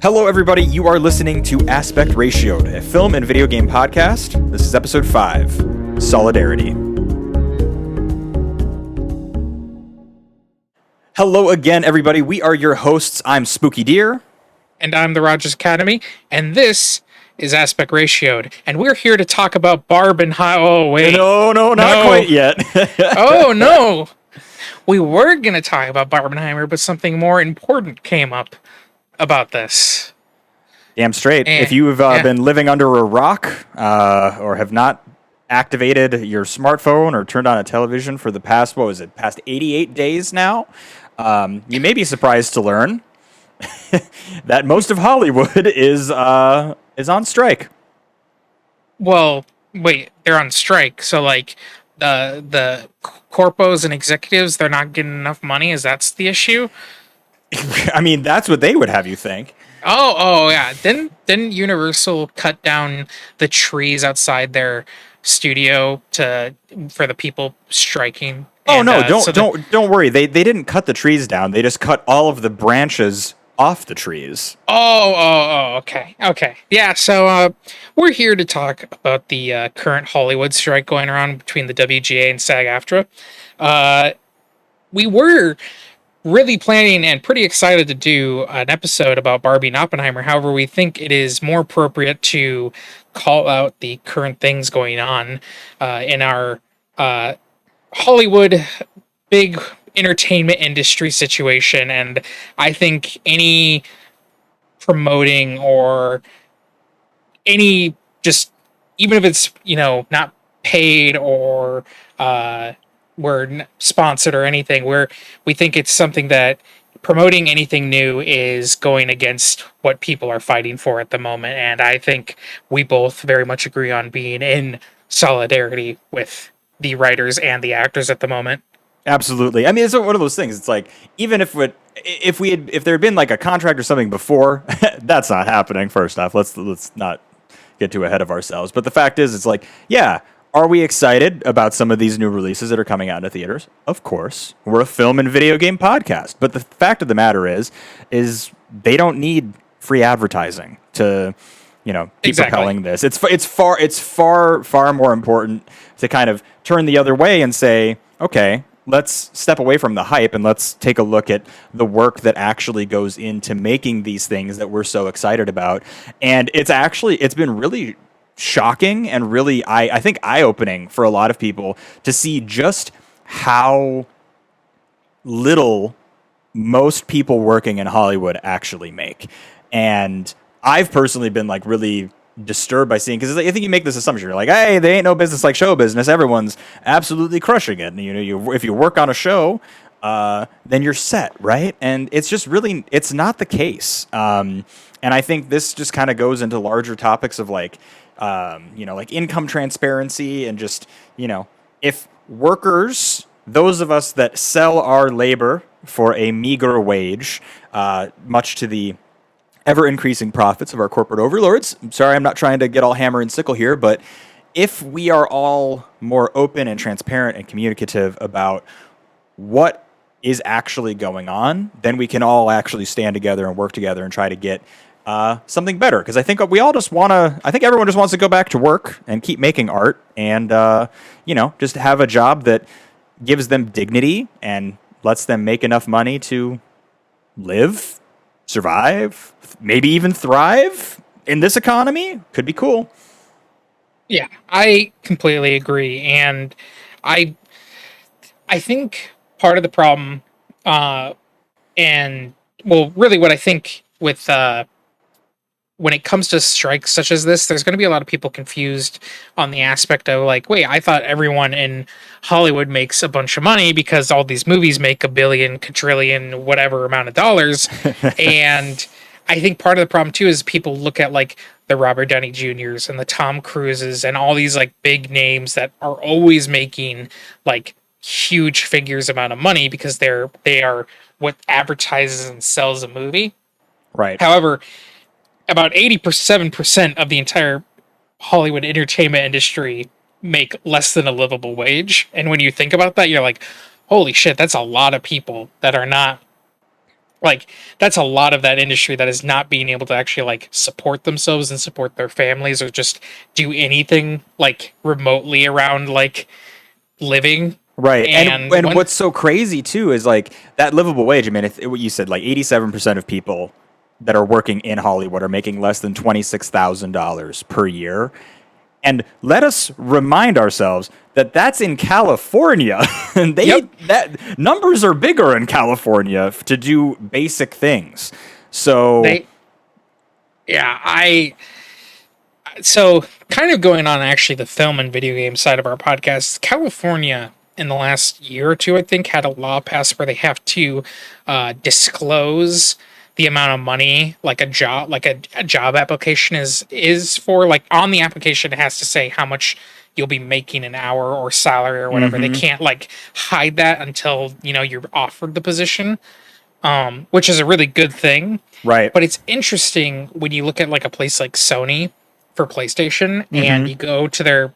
Hello, everybody. You are listening to Aspect Ratioed, a film and video game podcast. This is episode 5, Solidarity. Hello again, everybody. We are your hosts. I'm Spooky Deer. And I'm the Rodgers Academy. And this is Aspect Ratioed. And we're here to talk about Barbenheimer. Oh, wait. No, not quite yet. Oh, no. We were going to talk about Barbenheimer, but something more important came up about this. Damn straight. If you've been living under a rock or have not activated your smartphone or turned on a television for the past, past 88 days now, you may be surprised to learn that most of Hollywood is on strike. Well, wait, they're on strike. So, like, the corpos and executives, they're not getting enough money? Is that the issue? I mean, that's what they would have you think. Oh, yeah. Didn't Universal cut down the trees outside their studio for the people striking? Oh, and, no, don't worry. They didn't cut the trees down. They just cut all of the branches off the trees. Oh, okay. Yeah, so we're here to talk about the current Hollywood strike going around between the WGA and SAG AFTRA. We were really planning and pretty excited to do an episode about Barbie and Oppenheimer. However, we think it is more appropriate to call out the current things going on in our Hollywood big entertainment industry situation. And I think any promoting or any just, even if it's, not paid or we're sponsored or anything, we think it's something that promoting anything new is going against what people are fighting for at the moment. And I think we both very much agree on being in solidarity with the writers and the actors at the moment. Absolutely. I mean, it's one of those things. It's like, even if there had been like a contract or something before, that's not happening. First off, let's not get too ahead of ourselves. But the fact is, it's like, yeah, are we excited about some of these new releases that are coming out into theaters? Of course. We're a film and video game podcast. But the fact of the matter is they don't need free advertising to, keep propelling this. It's far more important to kind of turn the other way and say, okay, let's step away from the hype and let's take a look at the work that actually goes into making these things that we're so excited about. And it's been really shocking and really, I think, eye-opening for a lot of people to see just how little most people working in Hollywood actually make. And I've personally been like really disturbed by seeing, because I think you make this assumption, you're like, hey, they ain't no business like show business, everyone's absolutely crushing it, and if you work on a show, then you're set, right? And it's just really, it's not the case. And I think this just kind of goes into larger topics of like income transparency and just, if workers, those of us that sell our labor for a meager wage, much to the ever-increasing profits of our corporate overlords. I'm sorry, I'm not trying to get all hammer and sickle here, but if we are all more open and transparent and communicative about what is actually going on, then we can all actually stand together and work together and try to get something better. Because I think everyone just wants to go back to work and keep making art and, just have a job that gives them dignity and lets them make enough money to live, survive, maybe even thrive in this economy. Could be cool. Yeah, I completely agree. And I think part of the problem, really what I think with when it comes to strikes such as this, there's going to be a lot of people confused on the aspect of like, wait, I thought everyone in Hollywood makes a bunch of money because all these movies make $1 billion, quadrillion, whatever amount of dollars. And I think part of the problem too is people look at like the Robert Downey Jr.'s and the Tom Cruises and all these like big names that are always making like huge figures amount of money because they are what advertises and sells a movie. Right. However, about 87% of the entire Hollywood entertainment industry make less than a livable wage. And when you think about that, you're like, holy shit, that's a lot of people that are not like that's a lot of that industry that is not being able to actually like support themselves and support their families or just do anything like remotely around like living. Right. And And what's so crazy too is like that livable wage. I mean, what you said, like 87% of people that are working in Hollywood are making less than $26,000 per year. And let us remind ourselves that that's in California. And yep, that numbers are bigger in California to do basic things. So, they yeah, I so kind of going on actually the film and video game side of our podcast, California in the last year or two, I think, had a law passed where they have to disclose the amount of money like a job application is for. Like on the application, it has to say how much you'll be making an hour or salary or whatever. They mhm, can't like hide that until you're offered the position, which is a really good thing. right. But it's interesting when you look at like a place like Sony for PlayStation and Hmm. you go to their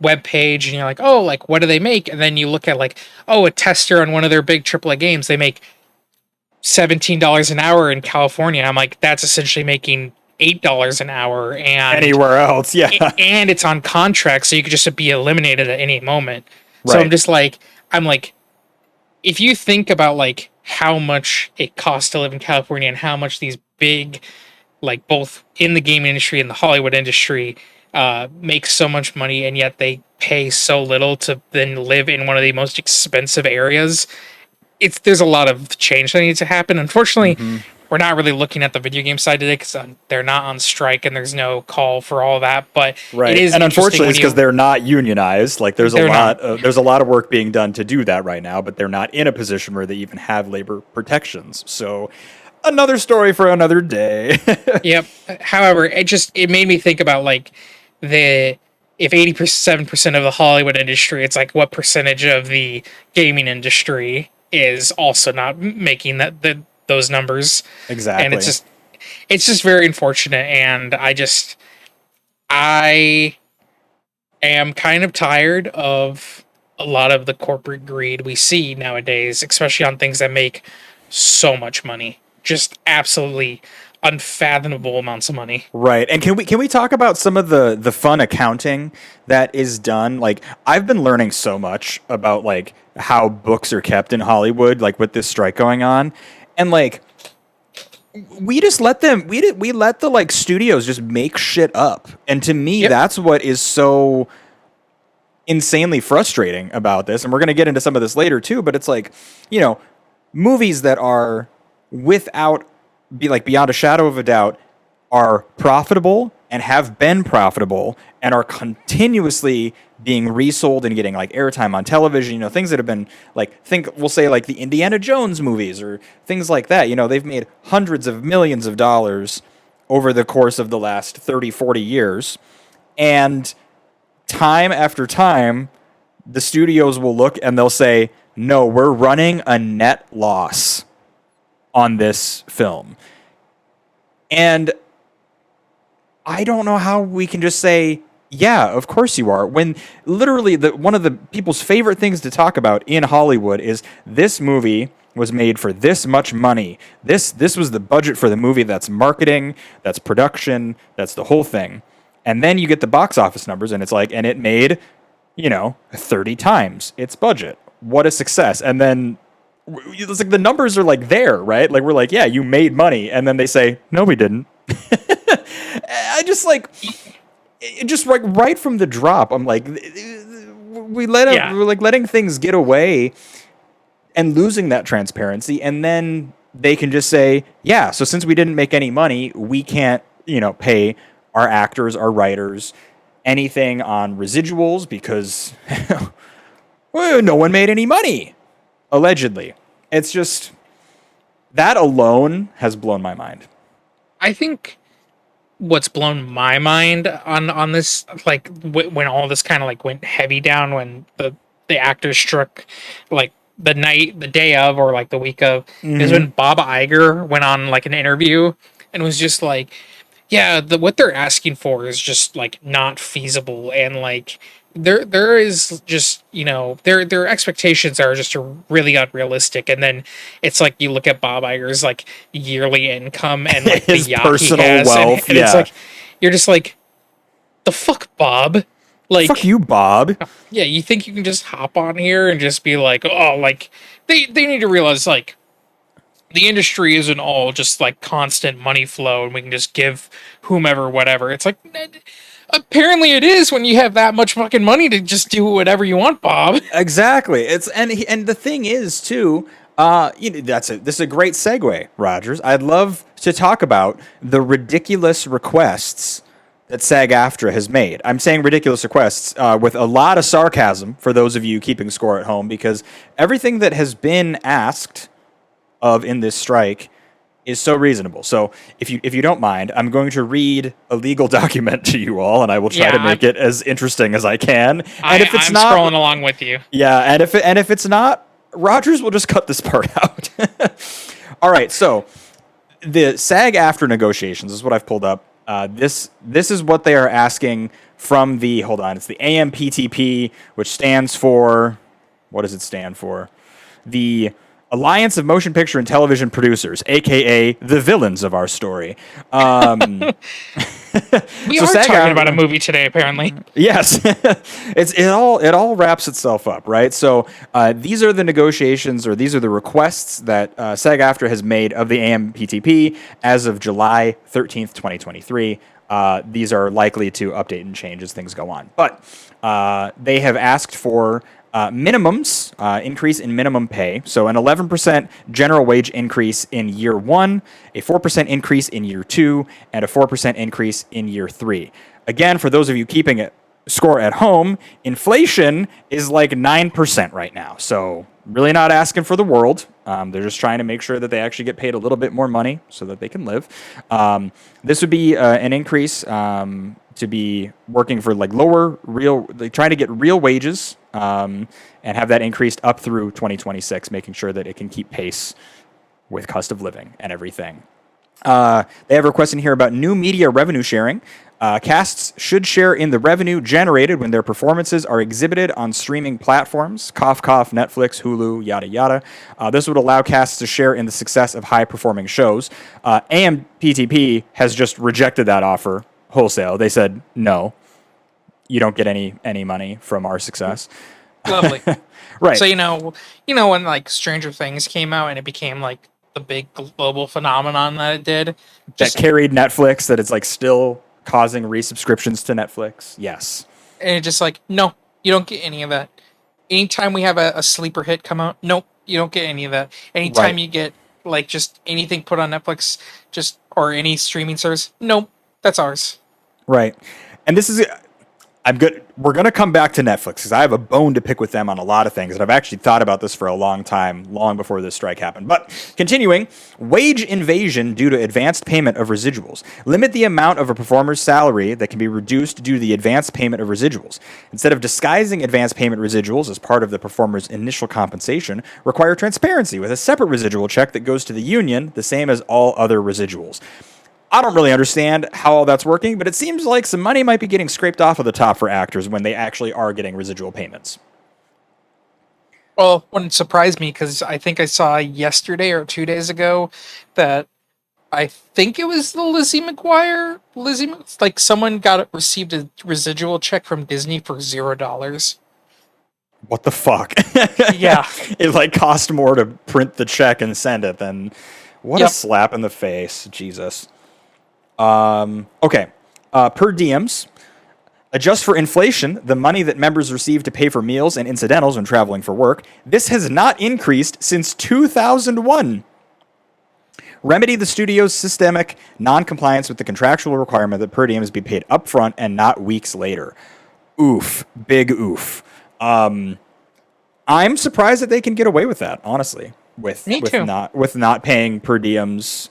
web page and you're like, oh, like what do they make? And then you look at like, oh, a tester on one of their big AAA games, they make $17 an hour in California. I'm like, that's essentially making $8 an hour, Anywhere else. Yeah. and it's on contract, so you could just be eliminated at any moment. So Right. I'm like, if you think about like how much it costs to live in California and how much these big, like both in the gaming industry and the Hollywood industry, make so much money, and yet they pay so little to then live in one of the most expensive areas. There's a lot of change that needs to happen. Unfortunately, Hmm. we're not really looking at the video game side today because they're not on strike and there's no call for all that. But it Right. is And interesting unfortunately, when it's because you they're not unionized. Like they're not. there's a lot of work being done to do that right now, but they're not in a position where they even have labor protections. So another story for another day. Yep. However, it made me think about like the if 87% of the Hollywood industry, it's like what percentage of the gaming industry is also not making those numbers, and Exactly. it's just very unfortunate. And I am kind of tired of a lot of the corporate greed we see nowadays, especially on things that make so much money, just absolutely unfathomable amounts of money. Right. And can we talk about some of the fun accounting that is done? Like I've been learning so much about like how books are kept in Hollywood, like with this strike going on. And like we just let them we let the like studios just make shit up. And to me Yep. that's what is so insanely frustrating about this. And we're going to get into some of this later too, but it's like, you know, movies that are without be like beyond a shadow of a doubt are profitable and have been profitable and are continuously being resold and getting like airtime on television, you know, things that have been like we'll say like the Indiana Jones movies or things like that. You know, they've made hundreds of millions of dollars over the course of the last 30, 40 years. And time after time, the studios will look and they'll say, "No, we're running a net loss on this film." And I don't know how we can just say, "Yeah, of course you are," when literally one of the people's favorite things to talk about in Hollywood is this movie was made for this much money. This was the budget for the movie. That's marketing, that's production, that's the whole thing. And then you get the box office numbers and it's like, and it made, 30 times its budget. What a success. And then it's like the numbers are like there, right? Like we're like, yeah, you made money. And then they say, no, we didn't. I just like, just like right from the drop, I'm like, Yeah. we're like letting things get away and losing that transparency. And then they can just say, yeah, so since we didn't make any money, we can't, pay our actors, our writers, anything on residuals because well, no one made any money, allegedly. It's just that alone has blown my mind. I think what's blown my mind on this, like when all this kind of like went heavy down, when the actors struck, like the day of or like the week of, is Hmm. when Bob Iger went on like an interview and was just like, yeah, what they're asking for is just like not feasible, and like there is just, their expectations are just really unrealistic, and then it's like you look at Bob Iger's like yearly income and like the His yacht he personal has, wealth, and it's yeah. like you're just like, the fuck, Bob? Fuck Like, you, Bob. yeah, you think you can just hop on here and just be like, oh, like they need to realize like the industry isn't all just like constant money flow and we can just give whomever whatever. It's like, apparently it is when you have that much fucking money to just do whatever you want, Bob. Exactly. It's and the thing is too. That's it. This is a great segue, Rodgers. I'd love to talk about the ridiculous requests that SAG-AFTRA has made. I'm saying ridiculous requests with a lot of sarcasm for those of you keeping score at home, because everything that has been asked of in this strike is so reasonable. So if you don't mind, I'm going to read a legal document to you all, and I will try to make it as interesting as I can. And if it's I'm not, scrolling along with you. yeah, and if it's not, Rodgers will just cut this part out. All right, so the SAG-AFTRA negotiations is what I've pulled up. This is what they are asking from the, hold on, it's the AMPTP, which stands for, what does it stand for? The Alliance of Motion Picture and Television Producers, aka the villains of our story. We are talking about a movie today, apparently. Yes, it all wraps itself up, right? So these are the negotiations, or these are the requests that SAG-AFTRA has made of the AMPTP as of July 13th, 2023. These are likely to update and change as things go on, but they have asked for minimums, increase in minimum pay. So an 11% general wage increase in year 1, a 4% increase in year 2, and a 4% increase in year 3. Again, for those of you keeping it score at home, inflation is like 9% right now. So really not asking for the world. They're just trying to make sure that they actually get paid a little bit more money so that they can live. This would be an increase to be working for like lower real, like trying to get real wages and have that increased up through 2026, making sure that it can keep pace with cost of living and everything. They have a request in here about new media revenue sharing. Casts should share in the revenue generated when their performances are exhibited on streaming platforms, cough, cough, Netflix, Hulu, yada, yada. This would allow casts to share in the success of high-performing shows. AMPTP has just rejected that offer wholesale. They said, no, you don't get any money from our success. Lovely. Right. So, when like Stranger Things came out and it became like the big global phenomenon that it did. That carried Netflix, that it's like still causing resubscriptions to Netflix. Yes. And it's just like, no, you don't get any of that. Anytime we have a sleeper hit come out, nope, you don't get any of that. Anytime you get like just anything put on Netflix, or any streaming service, nope, that's ours. Right. And this is, I'm good. We're going to come back to Netflix because I have a bone to pick with them on a lot of things. And I've actually thought about this for a long time, long before this strike happened. But continuing, wage invasion due to advanced payment of residuals. Limit the amount of a performer's salary that can be reduced due to the advanced payment of residuals. Instead of disguising advanced payment residuals as part of the performer's initial compensation, require transparency with a separate residual check that goes to the union, the same as all other residuals. I don't really understand how all that's working, but it seems like some money might be getting scraped off of the top for actors when they actually are getting residual payments. Well, wouldn't surprise me because I think I saw yesterday or 2 days ago that I think it was the Lizzie McGuire. Like someone received a residual check from Disney for $0. What the fuck? Yeah. It like cost more to print the check and send it than what a slap in the face. Jesus. Okay. Per diems. Adjust for inflation the money that members receive to pay for meals and incidentals when traveling for work. This has not increased since 2001. Remedy the studio's systemic non-compliance with the contractual requirement that per diems be paid upfront and not weeks later. Oof. Big oof. I'm surprised that they can get away with that, honestly. With not paying per diems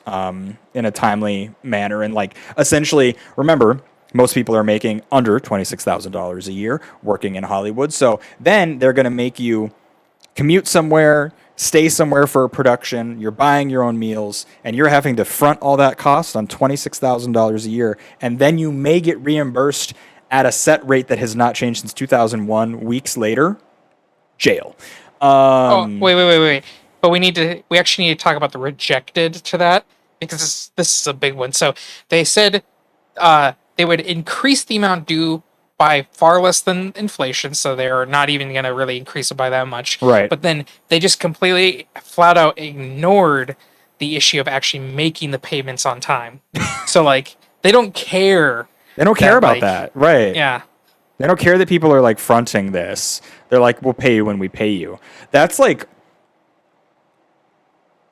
in a timely manner. And like essentially, remember, most people are making under $26,000 a year working in Hollywood. So then they're going to make you commute somewhere, stay somewhere for a production, you're buying your own meals, and you're having to front all that cost on $26,000 a year. And then you may get reimbursed at a set rate that has not changed since 2001. Weeks later, jail. Oh, wait. But we actually need to talk about the rejected to that, because this is a big one. So they said they would increase the amount due by far less than inflation, so they're not even going to really increase it by that much. Right. But then they just completely flat out ignored the issue of actually making the payments on time. So like they don't care. They don't care That, about like, that. Right. Yeah. They don't care that people are like fronting this. They're like, we'll pay you when we pay you. That's like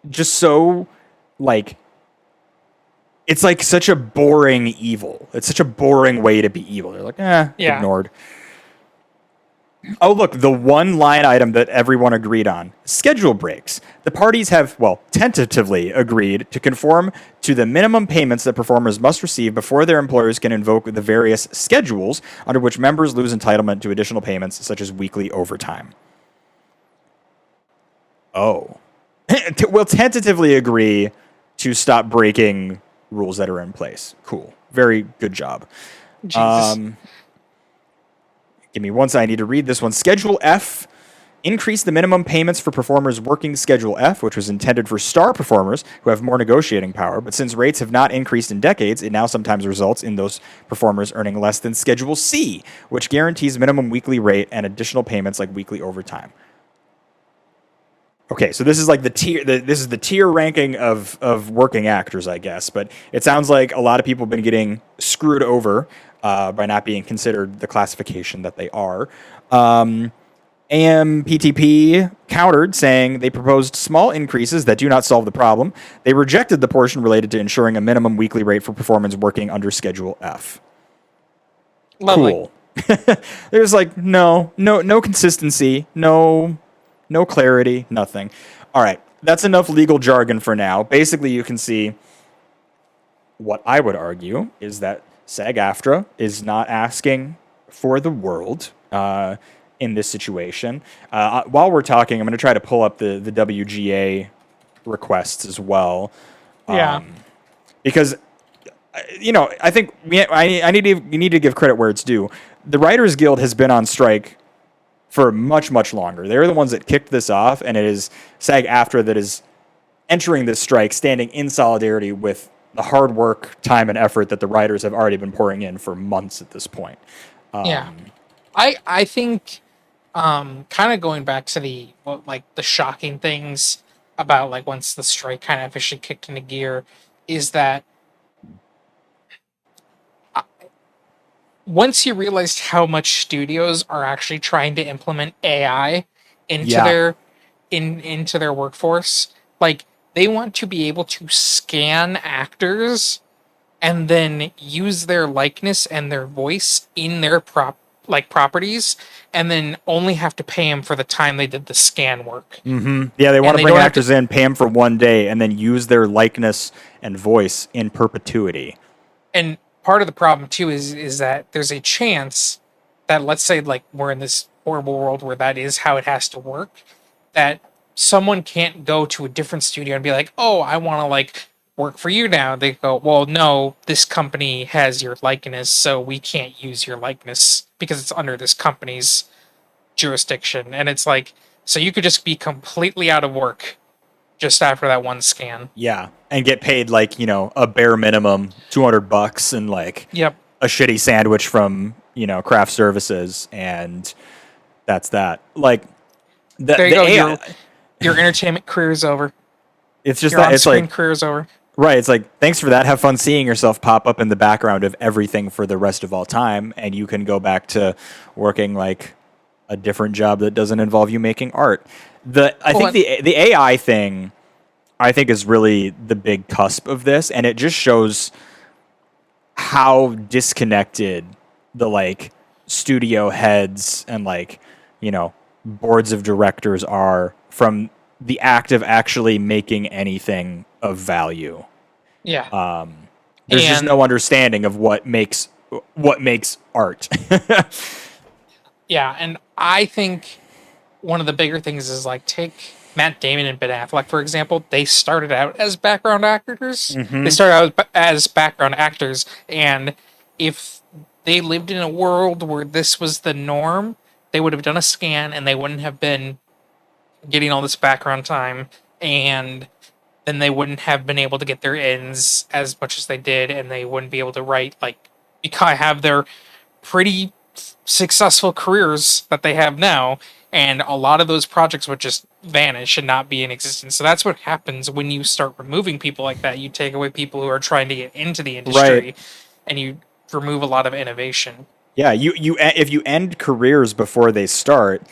just so like it's like such a boring evil. It's such a boring way to be evil. They're like, Yeah. ignored. Oh, look, the one line item that everyone agreed on. Schedule breaks. The parties have, well, tentatively agreed to conform to the minimum payments that performers must receive before their employers can invoke the various schedules under which members lose entitlement to additional payments, such as weekly overtime. Oh. We'll tentatively agree to stop breaking rules that are in place. Cool. Very good job. Jesus. Give me one second. I need to read this one. Schedule F. Increase the minimum payments for performers working Schedule F, which was intended for star performers who have more negotiating power. But since rates have not increased in decades, it now sometimes results in those performers earning less than Schedule C, which guarantees minimum weekly rate and additional payments like weekly overtime. Okay, so this is like the tier. This is the tier ranking of working actors, I guess. But it sounds like a lot of people have been getting screwed over by not being considered the classification that they are. AMPTP countered, saying they proposed small increases that do not solve the problem. They rejected the portion related to ensuring a minimum weekly rate for performers working under Schedule F. Lovely. Cool. There's like no consistency, no clarity, nothing. All right, that's enough legal jargon for now. Basically, you can see what I would argue is that SAG-AFTRA is not asking for the world in this situation. While we're talking, I'm going to try to pull up the WGA requests as well. Yeah. Because, I think you need to give credit where it's due. The Writers Guild has been on strike for much, much longer. They're the ones that kicked this off, and it is SAG-AFTRA that is entering this strike, standing in solidarity with the hard work, time, and effort that the writers have already been pouring in for months at this point. Yeah. I think kind of going back to the shocking things about like once the strike kind of officially kicked into gear is that once you realized how much studios are actually trying to implement AI into Yeah. into their workforce, like they want to be able to scan actors and then use their likeness and their voice in their properties, and then only have to pay them for the time they did the scan work. Mm-hmm. Yeah, they want And to they bring don't have actors in, pay them for one day, and then use their likeness and voice in perpetuity. And part of the problem too is that there's a chance that, let's say like we're in this horrible world where that is how it has to work, that someone can't go to a different studio and be like, oh, I want to like work for you now. They go, well, no, this company has your likeness, so we can't use your likeness because it's under this company's jurisdiction. And it's like, so you could just be completely out of work just after that one scan. Yeah, and get paid like a bare minimum $200 and like Yep. a shitty sandwich from craft services, and that's that. Like There you go. AI, Your entertainment career is over. it's just Your that it's on-screen like career is over. right. It's like thanks for that. Have fun seeing yourself pop up in the background of everything for the rest of all time, and you can go back to working like a different job that doesn't involve you making art. I think the AI thing, I think, is really the big cusp of this, and it just shows how disconnected the like studio heads and like boards of directors are from the act of actually making anything of value. Yeah. There's just And- no understanding of what makes art. Yeah, and I think one of the bigger things is like take Matt Damon and Ben Affleck, for example. They started out as background actors. Mhm. They started out as background actors, and if they lived in a world where this was the norm, they would have done a scan and they wouldn't have been getting all this background time, and then they wouldn't have been able to get their ends as much as they did, and they wouldn't be able to write like because have their pretty successful careers that they have now, and a lot of those projects would just vanish and not be in existence. So that's what happens when you start removing people like that. You take away people who are trying to get into the industry, Right. and you remove a lot of innovation. Yeah, you if you end careers before they start,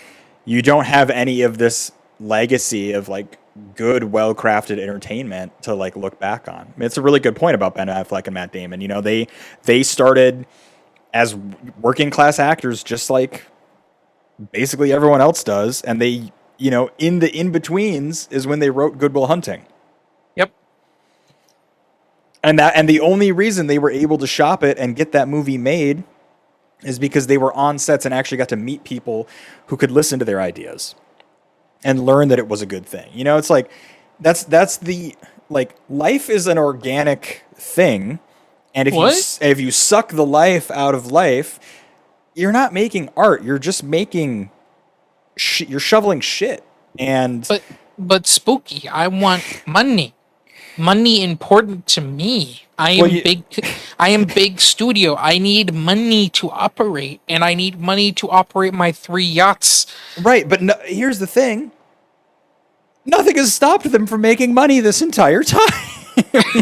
you don't have any of this legacy of like good, well-crafted entertainment to like look back on. I mean, it's a really good point about Ben Affleck and Matt Damon. You know, they started as working class actors just like basically everyone else does, and they, you know, in the in-betweens is when they wrote Good Will Hunting. Yep. And the only reason they were able to shop it and get that movie made is because they were on sets and actually got to meet people who could listen to their ideas and learn that it was a good thing. You know, it's like that's the like life is an organic thing, and if you suck the life out of life, you're not making art. You're just making you're shoveling shit. And But spooky. I want money. Money important to me. I am big studio. I need money to operate, and I need money to operate my 3 yachts. right, but no, here's the thing. Nothing has stopped them from making money this entire time.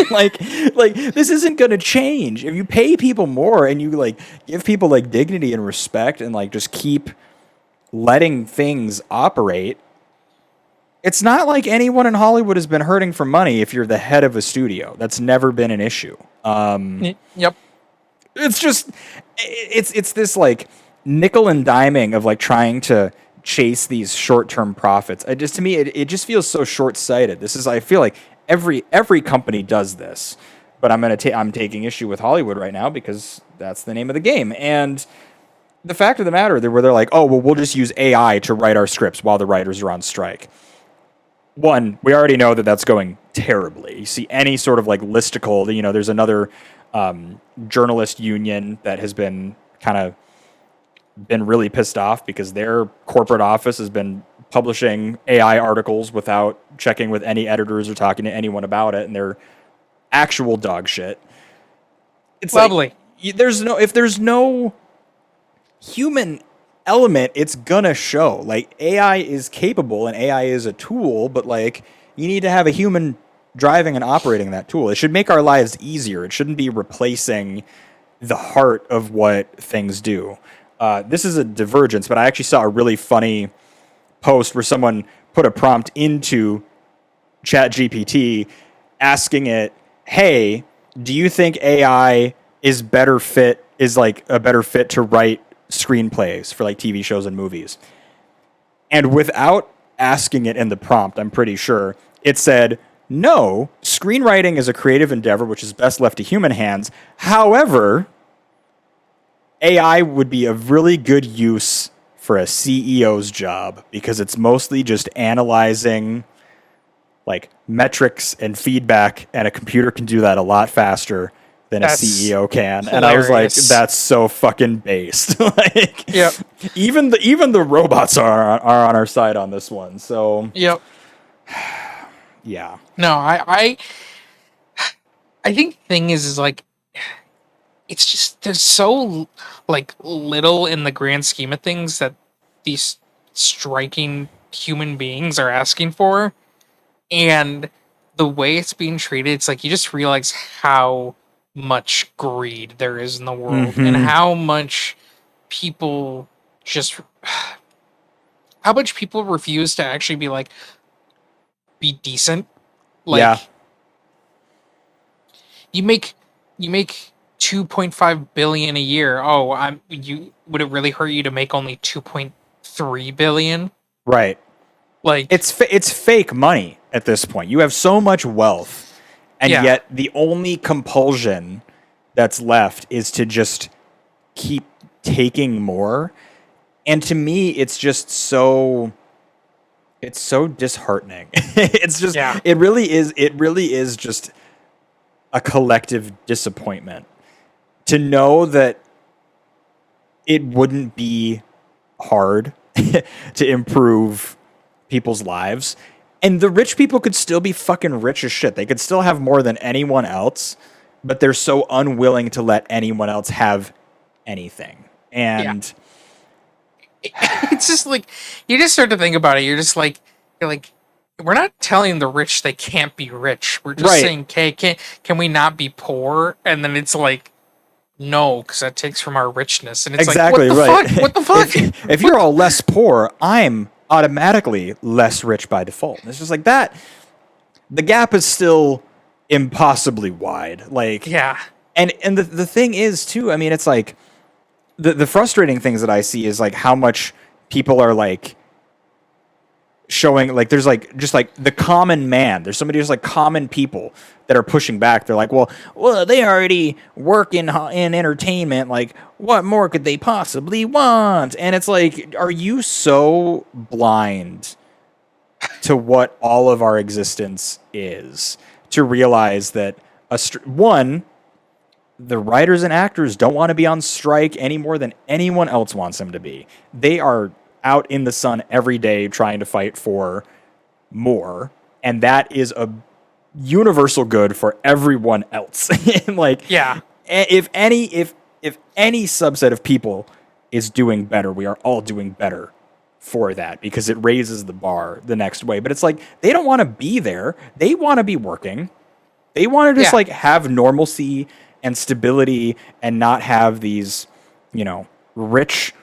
like this isn't going to change. If you pay people more and you like give people like dignity and respect and like just keep letting things operate, it's not like anyone in Hollywood has been hurting for money if you're the head of a studio. That's never been an issue. Yep. It's just it's this like nickel and diming of like trying to chase these short-term profits. To me it just feels so short-sighted. I feel like every company does this, but I'm taking issue with Hollywood right now because that's the name of the game. And the fact of the matter, they're like, oh well, we'll just use AI to write our scripts while the writers are on strike. One, we already know that that's going terribly. You see any sort of like listicle, you know, there's another journalist union that has been really pissed off because their corporate office has been publishing AI articles without checking with any editors or talking to anyone about it, and they're actual dog shit. It's Lovely. Like, if there's no human element, it's gonna show. Like AI is capable and AI is a tool, but like you need to have a human driving and operating that tool. It should make our lives easier. It shouldn't be replacing the heart of what things do. This is a divergence, but I actually saw a really funny post where someone put a prompt into ChatGPT asking it, "Hey, do you think AI is like a better fit to write screenplays for like TV shows and movies?" And without asking it in the prompt, I'm pretty sure it said, "No, screenwriting is a creative endeavor which is best left to human hands. However, AI would be a really good use for a CEO's job because it's mostly just analyzing like metrics and feedback, and a computer can do that a lot faster than a CEO can." Hilarious. And I was like, that's so fucking based. Like, Yep. even the robots are on our side on this one. So Yep. yeah. No, I think the thing is like it's just there's so like little in the grand scheme of things that these striking human beings are asking for, and the way it's being treated, it's like you just realize how much greed there is in the world, and how much people just how much people refuse to actually be decent. Like, yeah. you make 2.5 billion a year. Oh, would it really hurt you to make only 2.3 billion? Right. Like, It's fake money at this point. You have so much wealth, and Yeah. yet the only compulsion that's left is to just keep taking more. And to me, it's so disheartening. It's just Yeah. it really is just a collective disappointment to know that it wouldn't be hard to improve people's lives. And the rich people could still be fucking rich as shit. They could still have more than anyone else, but they're so unwilling to let anyone else have anything. Yeah. And It's just like you just start to think about it. You're like, we're not telling the rich they can't be rich. We're just right, saying, okay, can we not be poor? And then it's like, no, because that takes from our richness. And it's exactly like, what the right. fuck? What the fuck? If you're all less poor, I'm automatically less rich by default. It's just like that. The gap is still impossibly wide. Like, Yeah. and the thing is too, I mean, it's like the frustrating things that I see is like how much people are like showing, like there's like just like the common man. There's somebody who's like common people that are pushing back. They're like, well, they already work in entertainment. Like, what more could they possibly want? And it's like, are you so blind to what all of our existence is to realize that one, the writers and actors don't want to be on strike any more than anyone else wants them to be. They are out in the sun every day trying to fight for more, and that is a universal good for everyone else. And like, Yeah. if any subset of people is doing better, we are all doing better for that because it raises the bar the next way. But it's like they don't want to be there. They want to be working. They want to just Yeah. like have normalcy and stability and not have these, rich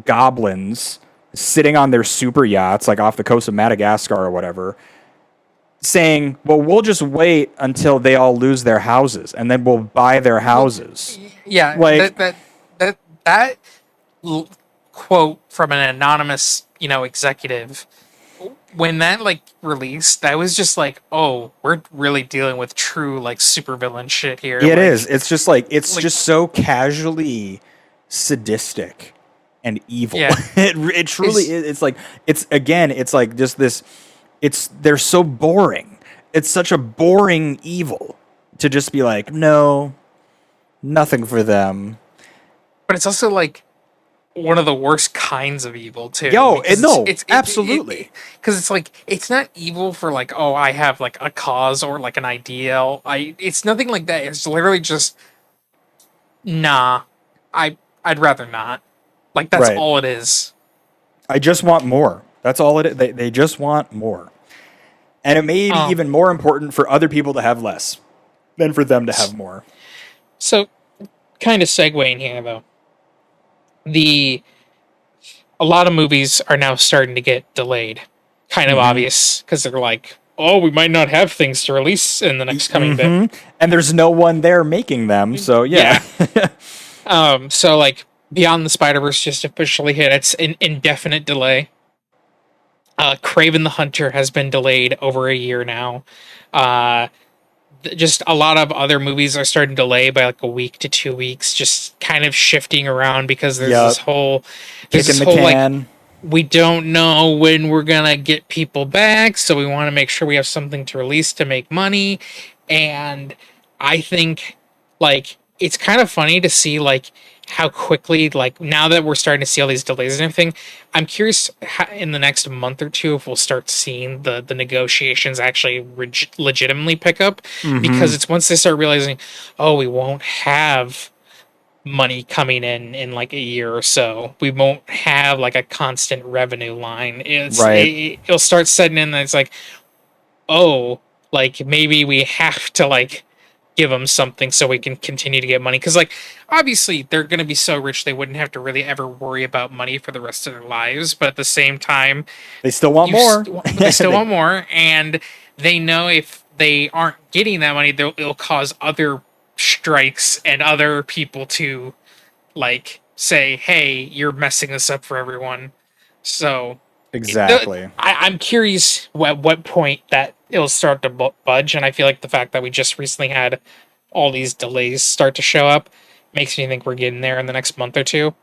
goblins sitting on their super yachts, like off the coast of Madagascar or whatever, saying, well, we'll just wait until they all lose their houses and then we'll buy their houses. Yeah. Like, That quote from an anonymous, executive, when that like released, that was just like, oh, we're really dealing with true like supervillain shit here. it like, is. It's just like, it's like- just so casually sadistic and evil. Yeah. It truly is. It's like, it's like just this, they're so boring. It's such a boring evil to just be like, no, nothing for them. But it's also like one of the worst kinds of evil too. Yo, because absolutely. Because it's like it's not evil for like, oh, I have like a cause or like an ideal. It's nothing like that. It's literally just nah. I'd rather not. Like that's Right. all it is. I just want more. That's all it is. They just want more. And it may be even more important for other people to have less than for them to have more. So, kind of segueing here though. A lot of movies are now starting to get delayed. Kind of obvious because they're like, oh, we might not have things to release in the next coming bit. And there's no one there making them, so yeah. So like Beyond the Spider-Verse just officially hit its indefinite delay. Kraven the Hunter has been delayed over a year now. Just a lot of other movies are starting to delay by like a week to 2 weeks, just kind of shifting around because there's this whole can. like, we don't know when we're gonna get people back, so we want to make sure we have something to release to make money. And I think like it's kind of funny to see like how quickly, like now that we're starting to see all these delays and everything, I'm curious in the next month or two if we'll start seeing the negotiations actually legitimately pick up. Because it's once they start realizing, oh, we won't have money coming in like a year or so, we won't have like a constant revenue line. It'll start setting in that it's like, oh, like maybe we have to like give them something so we can continue to get money, because like obviously they're going to be so rich they wouldn't have to really ever worry about money for the rest of their lives, but at the same time They still want more. they still want more, and they know if they aren't getting that money, it'll cause other strikes and other people to like say, hey, you're messing this up for everyone. So Exactly. I'm curious at what point that it'll start to budge, and I feel like the fact that we just recently had all these delays start to show up makes me think we're getting there in the next month or two.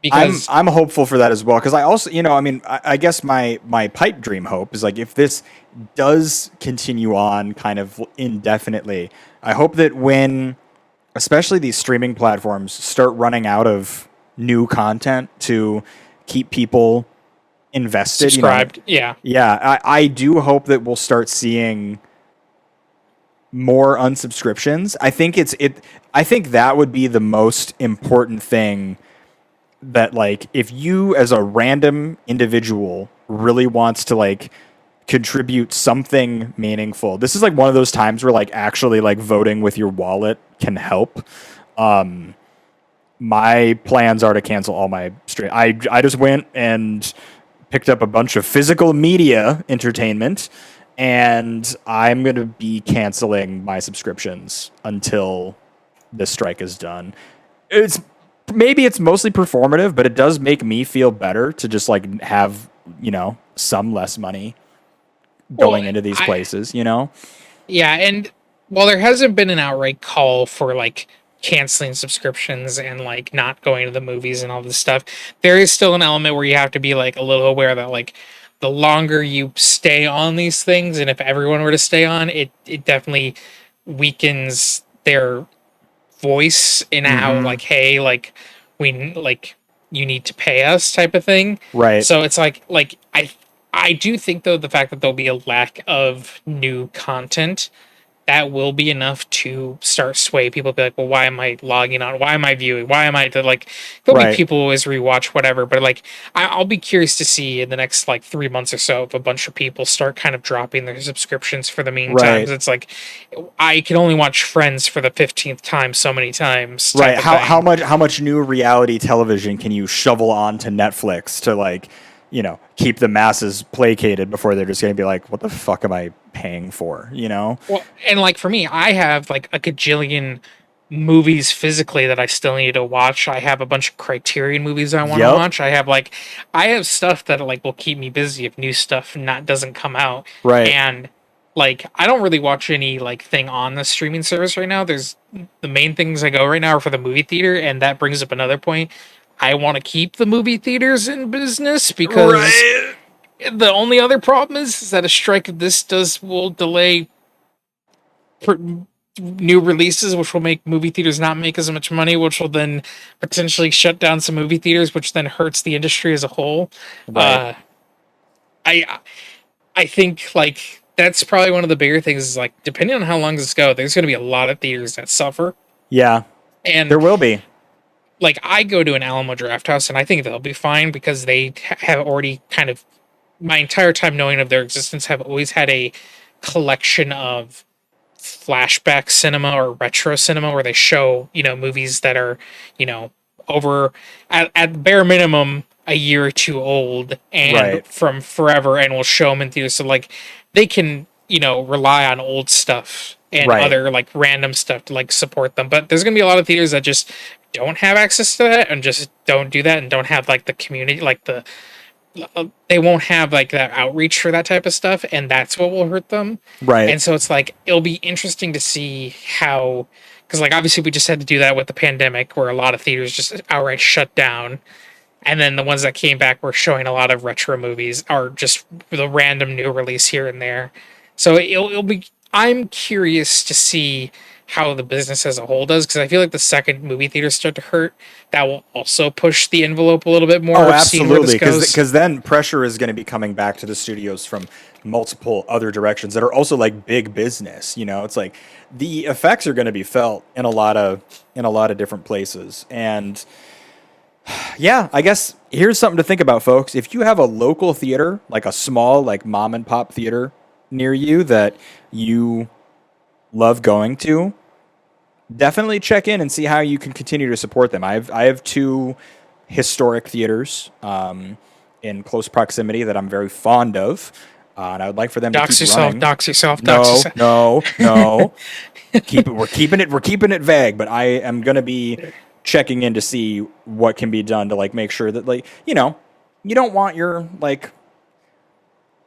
Because I'm hopeful for that as well, because I also, I guess my pipe dream hope is like if this does continue on kind of indefinitely, I hope that when especially these streaming platforms start running out of new content to keep people invested. Subscribed. Yeah. Yeah, I do hope that we'll start seeing more unsubscriptions. I think that would be the most important thing, that like if you as a random individual really wants to like contribute something meaningful. This is like one of those times where like actually like voting with your wallet can help. My plans are to cancel all my stream. I just went and picked up a bunch of physical media entertainment, and I'm going to be canceling my subscriptions until this strike is done. It's maybe it's mostly performative, but it does make me feel better to just like have, some less money going into these places, Yeah, and while there hasn't been an outright call for like canceling subscriptions and like not going to the movies and all this stuff, there is still an element where you have to be like a little aware that like the longer you stay on these things, and if everyone were to stay on, it definitely weakens their voice in how like, hey, like we like you need to pay us type of thing. Right. So it's like I do think though the fact that there'll be a lack of new content, that will be enough to start sway people. Be like, well, why am I logging on? Why am I viewing? Why am I to like? There'll be people who always rewatch whatever, but like, I'll be curious to see in the next like 3 months or so if a bunch of people start kind of dropping their subscriptions for the meantime. It's like, I can only watch Friends for the 15th time so many times. Right. How much new reality television can you shovel onto Netflix to like, keep the masses placated before they're just going to be like, what the fuck am I paying for, Well, and like for me, I have like a gajillion movies physically that I still need to watch. I have a bunch of Criterion movies I want to watch. I have stuff that like will keep me busy if new stuff doesn't come out. Right. And like I don't really watch any like thing on the streaming service right now. There's the main things I go right now are for the movie theater, and that brings up another point. I want to keep the movie theaters in business because the only other problem is that a strike of this will delay new releases, which will make movie theaters not make as much money, which will then potentially shut down some movie theaters, which then hurts the industry as a whole. Right. I think like that's probably one of the bigger things is like depending on how long this goes, there's going to be a lot of theaters that suffer. Yeah, and there will be. Like I go to an Alamo Drafthouse, and I think they'll be fine because they have already kind of my entire time knowing of their existence have always had a collection of flashback cinema or retro cinema where they show movies that are over at bare minimum a year or two old and from forever, and will show them in theaters, so like they can rely on old stuff and other like random stuff to like support them. But there's gonna be a lot of theaters that just don't have access to that and just don't do that and don't have like the community, like they won't have like that outreach for that type of stuff, and that's what will hurt them. Right. And so it's like it'll be interesting to see how, because like obviously we just had to do that with the pandemic where a lot of theaters just outright shut down, and then the ones that came back were showing a lot of retro movies or just the random new release here and there. So it'll be, I'm curious to see how the business as a whole does, because I feel like the second movie theaters start to hurt, that will also push the envelope a little bit more. Oh, absolutely, because then pressure is going to be coming back to the studios from multiple other directions that are also like big business. It's like the effects are going to be felt in a lot of different places. And yeah, I guess here's something to think about, folks. If you have a local theater, like a small like mom and pop theater near you that you love going to, definitely check in and see how you can continue to support them. I have two historic theaters in close proximity that I'm very fond of, and I would like for them to keep running. Dox yourself. No. We're keeping it vague, but I am going to be checking in to see what can be done to like make sure that like you don't want your like.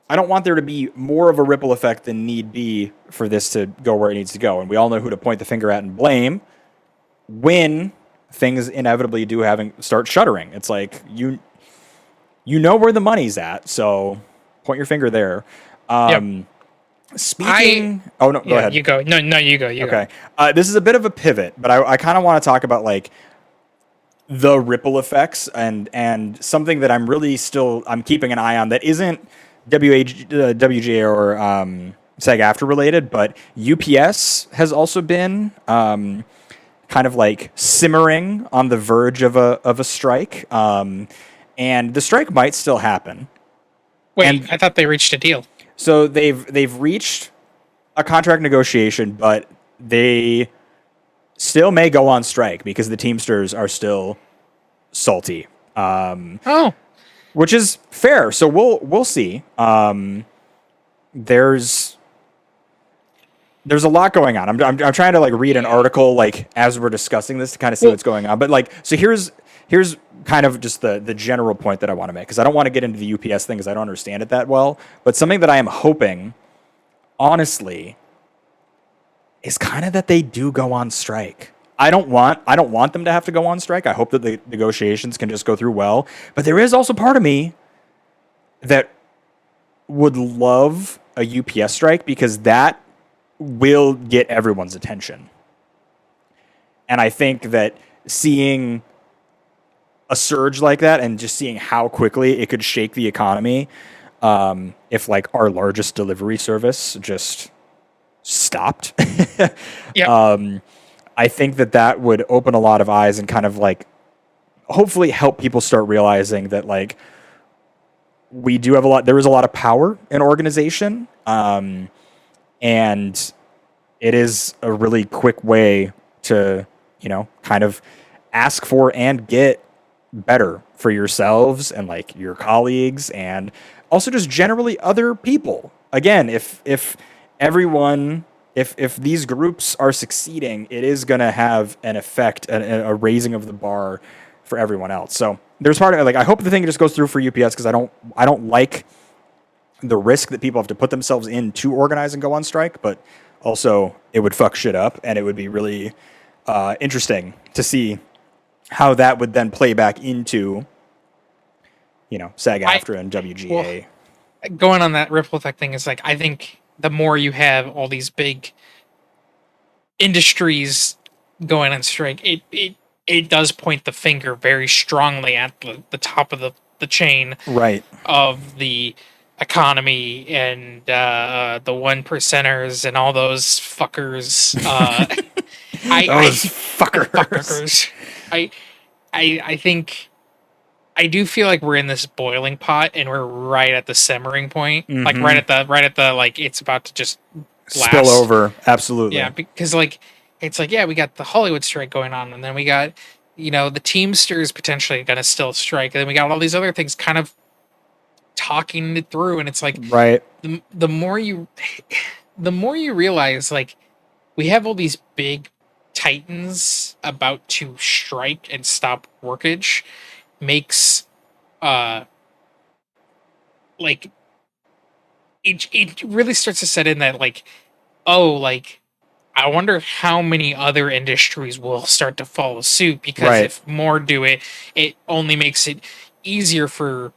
I don't want there to be more of a ripple effect than need be for this to go where it needs to go. And we all know who to point the finger at and blame when things inevitably start shuttering. It's like, you know where the money's at, so point your finger there. Speaking... go ahead. You go. No, you go. You okay. This is a bit of a pivot, but I kind of want to talk about like the ripple effects, and something that I'm keeping an eye on that isn't WGA or SAG AFTRA related, but UPS has also been kind of like simmering on the verge of a strike, and the strike might still happen. Wait, And I thought they reached a deal. so they've reached a contract negotiation, but they still may go on strike because the Teamsters are still salty, Oh, which is fair. So we'll see. There's a lot going on. I'm trying to like read an article like as we're discussing this to kind of see well, what's going on. But like, so here's kind of just the general point that I want to make, because I don't want to get into the UPS thing because I don't understand it that well. But something that I am hoping, honestly, is kind of that they do go on strike. I don't want them to have to go on strike. I hope that the negotiations can just go through well. But there is also part of me that would love a UPS strike, because that will get everyone's attention. And I think that seeing a surge like that and just seeing how quickly it could shake the economy, if like our largest delivery service just stopped, yeah. I think that would open a lot of eyes and kind of like hopefully help people start realizing that like there is a lot of power in organization. And it is a really quick way to, kind of ask for and get better for yourselves and like your colleagues, and also just generally other people. Again, if everyone, if these groups are succeeding, it is going to have an effect, a raising of the bar for everyone else. So there's part of it, like, I hope the thing just goes through for UPS, because I don't like the risk that people have to put themselves in to organize and go on strike, but also it would fuck shit up, and it would be really interesting to see how that would then play back into, SAG-AFTRA and WGA. Well, going on that ripple effect thing is like, I think the more you have all these big industries going on strike, it does point the finger very strongly at the top of the chain Right. of the economy, and the one percenters and all those fuckers. Those fuckers. Fuckers. I I think I do feel like we're in this boiling pot and we're right at the simmering point. Like right at the like it's about to just blast. Spill over. Absolutely. Yeah, because like it's like, yeah, we got the Hollywood strike going on, and then we got, the Teamsters potentially gonna still strike, and then we got all these other things kind of talking it through, and it's like, Right. the more you the more you realize, like, we have all these big titans about to strike and stop workage, makes like it really starts to set in that, like, oh, like, I wonder how many other industries will start to follow suit, because Right. if more do it, it only makes it easier for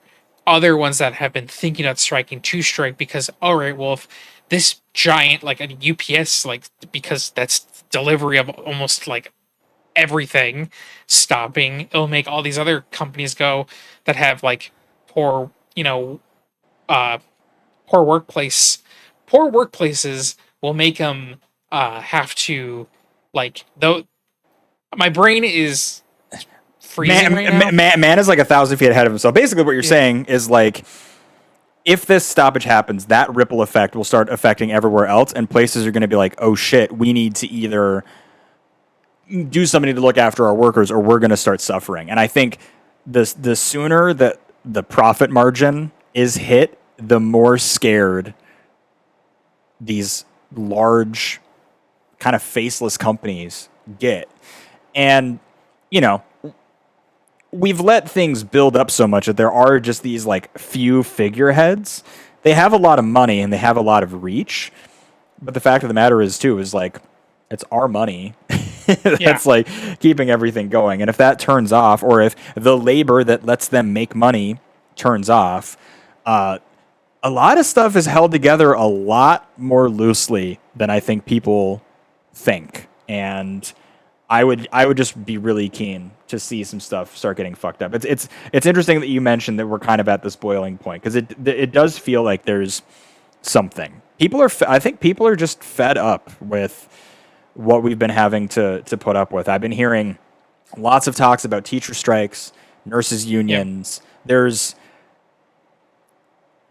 other ones that have been thinking about striking to strike, because, all right, well, if this giant, like a UPS, like, because that's delivery of almost like everything stopping, it'll make all these other companies go that have like poor, uh, poor poor workplaces will make them have to, like, though my brain is freezing right now. Man is like 1,000 feet ahead of himself. Basically, what you're saying is like, if this stoppage happens, that ripple effect will start affecting everywhere else, and places are going to be like, oh shit, we need to either do something to look after our workers, or we're going to start suffering. And I think the sooner that the profit margin is hit, the more scared these large kind of faceless companies get. And, we've let things build up so much that there are just these like few figureheads. They have a lot of money and they have a lot of reach. But the fact of the matter is like, it's our money that's like keeping everything going. And if that turns off, or if the labor that lets them make money turns off, a lot of stuff is held together a lot more loosely than I think people think. And I would just be really keen to see some stuff start getting fucked up. It's interesting that you mentioned that we're kind of at this boiling point, because it does feel like there's something. I think people are just fed up with what we've been having to put up with. I've been hearing lots of talks about teacher strikes, nurses Yep. unions. There's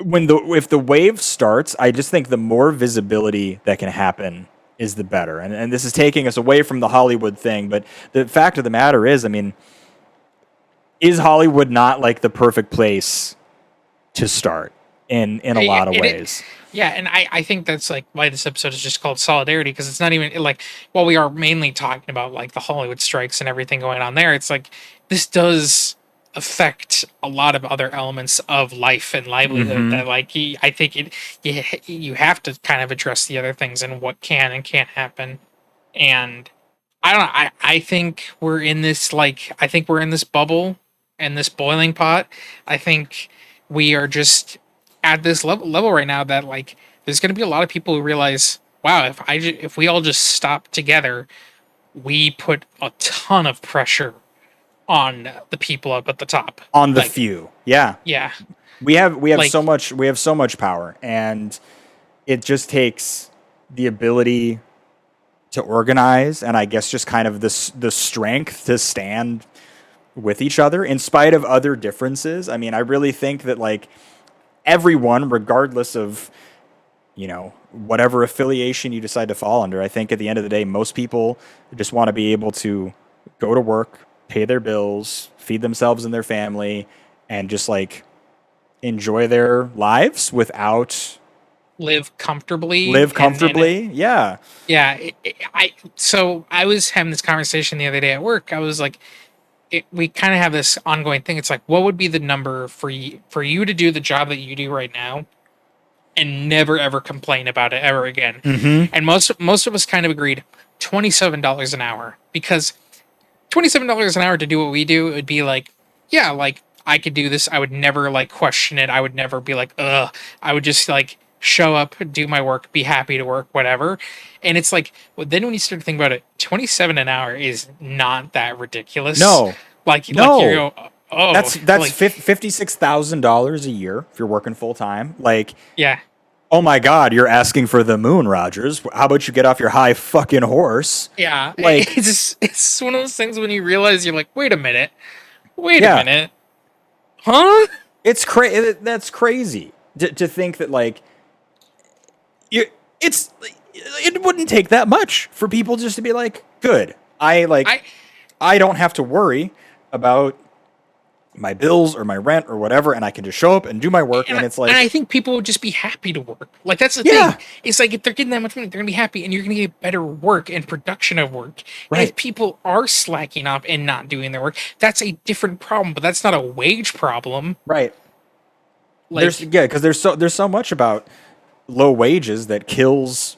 if the wave starts, I just think the more visibility that can happen is the better. And this is taking us away from the Hollywood thing, but the fact of the matter is, I mean, is Hollywood not like the perfect place to start in a Yeah, lot of ways? yeah, and I think that's like why this episode is just called Solidarity, because it's not even like, while we are mainly talking about like the Hollywood strikes and everything going on there, it's like this does affect a lot of other elements of life and livelihood Mm-hmm. that like I think you have to kind of address the other things and what can and can't happen. And I don't know, I think we're in this, like, I think we're in this bubble and this boiling pot. I think we are just at this level right now that like there's going to be a lot of people who realize, wow, if we all just stop together, we put a ton of pressure on the people up at the top. On the Like, few, yeah, yeah, we have like, so much power, and it just takes the ability to organize, and I guess just kind of the strength to stand with each other in spite of other differences. I mean, I really think that like everyone, regardless of whatever affiliation you decide to fall under, I think at the end of the day, most people just want to be able to go to work, pay their bills, feed themselves and their family, and just like enjoy their lives without live comfortably. live comfortably. Yeah. Yeah, so I was having this conversation the other day at work. I was like, we kind of have this ongoing thing. It's like, what would be the number for you to do the job that you do right now and never ever complain about it ever again? Mm-hmm. And most of us kind of agreed $27 an hour, because $27 an hour to do what we do, it would be like, yeah, like I could do this. I would never like question it. I would never be like, ugh. I would just like show up, do my work, be happy to work, whatever. And it's like, well, then when you start to think about it, 27 an hour is not that ridiculous. No, Like you no. go, oh, That's like, $56,000 a year if you're working full time. Like, yeah. oh my God, you're asking for the moon, Rogers. How about you get off your high fucking horse? Yeah, Like, it's one of those things when you realize you're like, wait a yeah, minute, huh? That's crazy to think that like you. It wouldn't take that much for people just to be like, good. I I don't have to worry about my bills or my rent or whatever, and I can just show up and do my work. And it's and like, I think people would just be happy to work. Like that's the thing. yeah, It's like if they're getting that much money, they're gonna be happy, and you're gonna get better work and production of work. And if right, people are slacking off and not doing their work, that's a different problem. But that's not a wage problem. right. Like, Because there's so much about low wages that kills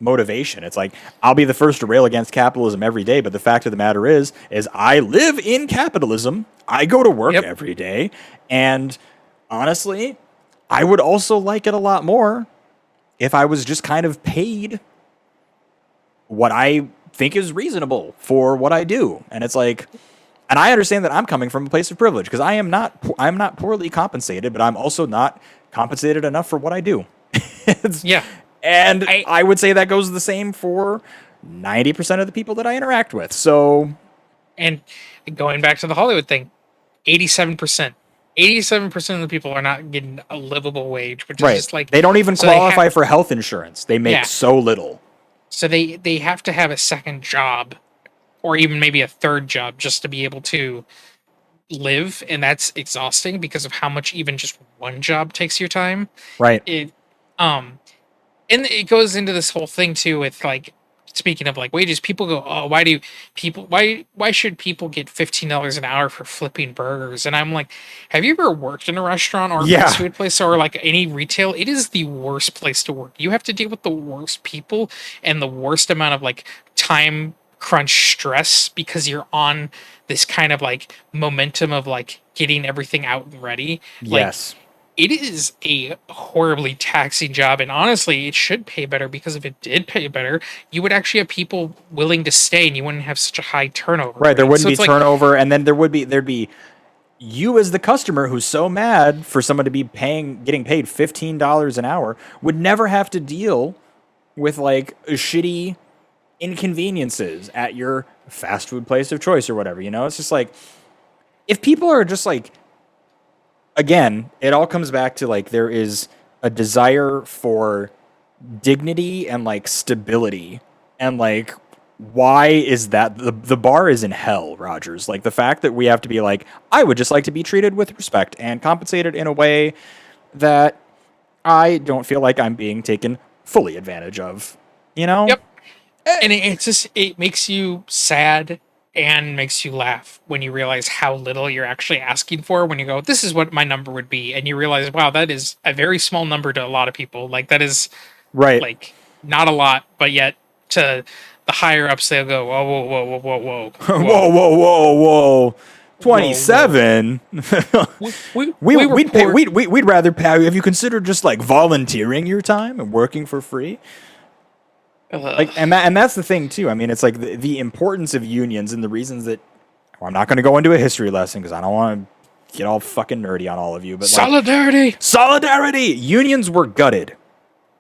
motivation. It's like I'll be the first to rail against capitalism every day, but the fact of the matter is I live in capitalism. I go to work yep, every day, and honestly, I would also like it a lot more if I was just kind of paid what I think is reasonable for what I do. And it's like, and I understand that I'm coming from a place of privilege because I'm not poorly compensated, but I'm also not compensated enough for what I do. It's- yeah. and I I would say that goes the same for 90% of the people that I interact with. So, and going back to the Hollywood thing, 87%. 87% of the people are not getting a livable wage, which is right. just like, They don't even so they qualify have, for health insurance. They make yeah, so little. so they have to have a second job or even maybe a third job just to be able to live, and that's exhausting because of how much even just one job takes your time. Right. It um and it goes into this whole thing too with like, speaking of like wages, people go, oh, why should people get $15 an hour for flipping burgers? And I'm like, have you ever worked in a restaurant or a Yeah. fast food place or like any retail? It is the worst place to work. You have to deal with the worst people and the worst amount of like time crunch stress because you're on this kind of like momentum of like getting everything out and ready. Like, Yes. it is a horribly taxing job, and honestly it should pay better, because if it did pay better, you would actually have people willing to stay and you wouldn't have such a high turnover Right. There rate. wouldn't So be it's like, turnover, and then there'd be you as the customer who's so mad for someone to be getting paid $15 an hour would never have to deal with like shitty inconveniences at your fast food place of choice or whatever. It's just like, if people are just like, again, it all comes back to like, there is a desire for dignity and like stability, and like, why is that? The bar is in hell, Rodgers. Like, the fact that we have to be like, I would just like to be treated with respect and compensated in a way that I don't feel like I'm being taken fully advantage of, yep. And it's just, it makes you sad and makes you laugh when you realize how little you're actually asking for, when you go, this is what my number would be, and you realize, wow, that is a very small number to a lot of people. Like, that is Right. like not a lot, but yet to the higher ups they'll go, whoa, whoa, whoa, whoa, whoa, whoa, Whoa, whoa, whoa, whoa. 27. We'd rather pay. Have you considered just like volunteering your time and working for free? Like, and that's the thing too. I mean, it's like the importance of unions and the reasons that, well, I'm not going to go into a history lesson because I don't want to get all fucking nerdy on all of you. But solidarity. Unions were gutted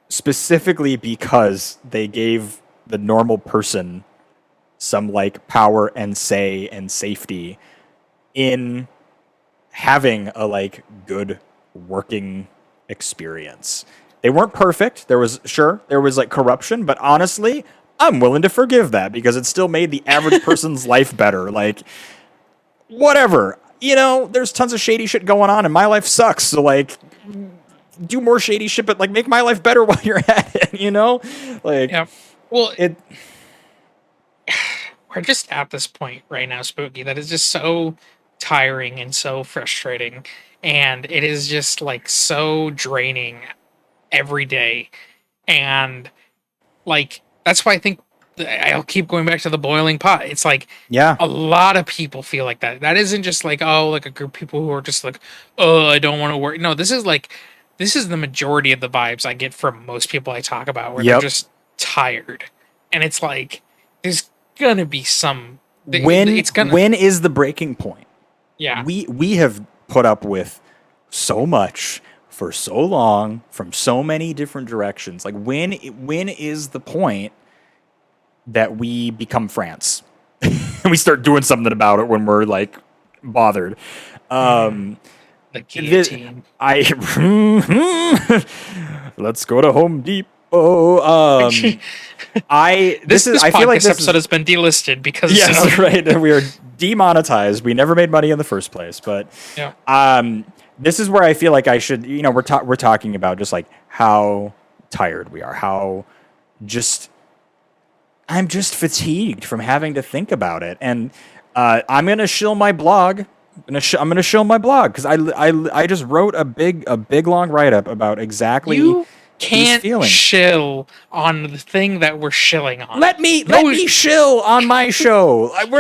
specifically because they gave the normal person some like power and say and safety in having a like good working experience. They weren't perfect. There was like corruption, but honestly, I'm willing to forgive that because it still made the average person's life better. Like, whatever. There's tons of shady shit going on and my life sucks. So like, do more shady shit, but like make my life better while you're at it, Like, yeah. Well, we're just at this point right now, Spooky, that is just so tiring and so frustrating. And it is just like so draining every day. And like, that's why I think I'll keep going back to the boiling pot. It's like, yeah, a lot of people feel like that. That isn't just like, oh, like a group of people who are just like, oh, I don't want to work. No, this is the majority of the vibes I get from most people I talk about, where they're just tired. And it's like, there's gonna be some when is the breaking point? Yeah. We have put up with so much for so long from so many different directions. Like, when is the point that we become France and we start doing something about it when we're like bothered? The guillotine. Let's go to Home Depot. This episode has been delisted because right, we are demonetized. We never made money in the first place, but yeah. This is where I feel like I should, we're talking about just like how tired we are, how I'm just fatigued from having to think about it, and I'm gonna shill my blog. I'm gonna shill my blog because I just wrote a big long write up about exactly. You can't shill on the thing that we're shilling on. Let me shill on my show. Let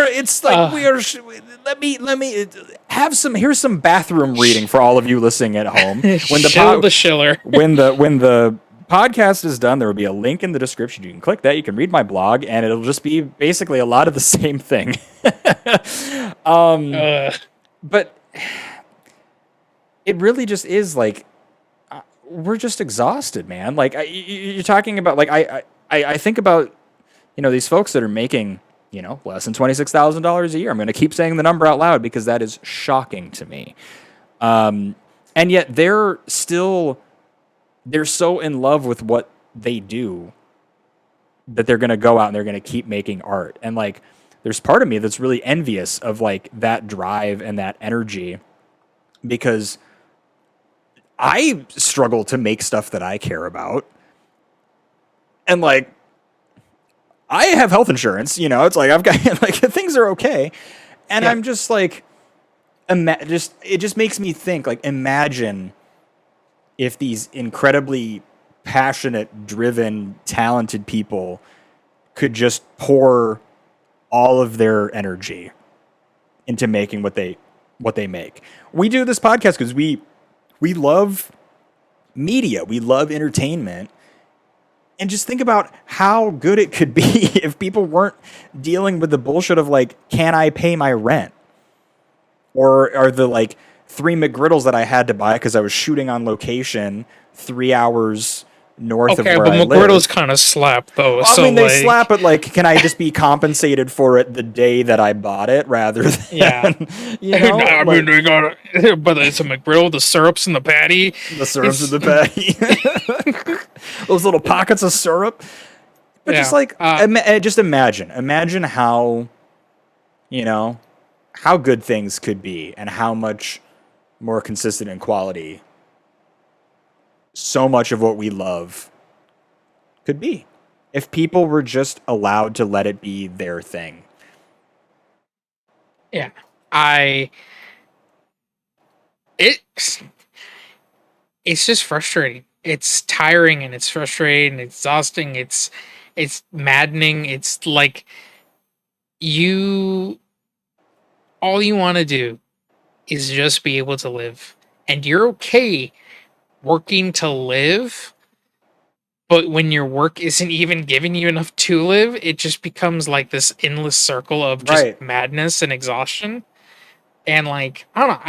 me have some. Here's some bathroom reading for all of you listening at home. When the shiller. when the podcast is done, there will be a link in the description. You can click that. You can read my blog, and it'll just be basically a lot of the same thing. But it really just is like, we're just exhausted, man. Like, you're talking about, like, I think about, these folks that are making, less than $26,000 a year. I'm going to keep saying the number out loud because that is shocking to me. And yet they're so in love with what they do that they're going to go out and they're going to keep making art. And like, there's part of me that's really envious of like that drive and that energy, because I struggle to make stuff that I care about. And like, I have health insurance, it's like I've got like things are okay. And I'm just like, it just makes me think, like, imagine if these incredibly passionate, driven, talented people could just pour all of their energy into making what they make. We do this podcast because we We love media. We love entertainment. And just think about how good it could be if people weren't dealing with the bullshit of like, can I pay my rent? Or are the like 3 McGriddles that I had to buy because I was shooting on location 3 hours north of Okay, where but I McGriddles live? kind of slap though. I So mean, they like, slap it. Like, can I just be compensated for it the day that I bought it rather yeah. than, I mean, like we got but it's a McGriddle, the syrups and the patty. the syrups in It's the patty, those little pockets of syrup. But just yeah. like, just imagine how, you know, how good things could be and how much more consistent in quality so much of what we love could be if people were just allowed to let it be their thing. Yeah. I it it's just frustrating. It's tiring and it's frustrating, it's exhausting, it's maddening. It's like you all you want to do is just be able to live. And you're okay working to live, but when your work isn't even giving you enough to live, it just becomes like this endless circle of just Right. madness and exhaustion. And like, I don't know,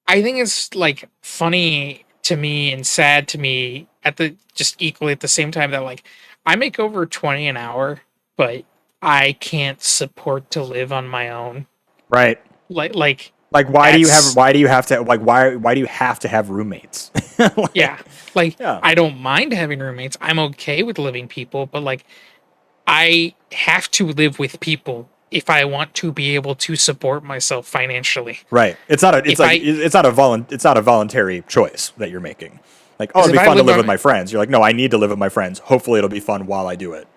I think it's like funny to me and sad to me at the just equally at the same time that like I make over 20 an hour, but I can't support to live on my own. Right. Like Like, that's why do you have to, like, why do you have to have roommates? yeah. Like, Like yeah. I don't mind having roommates. I'm okay with living people, but like I have to live with people if I want to be able to support myself financially. Right. It's not a, it's If like, I it's not a voluntary choice that you're making. Like, oh, because it'd if be I fun to live live with by my friends. You're like, no, I need to live with my friends. Hopefully it'll be fun while I do it.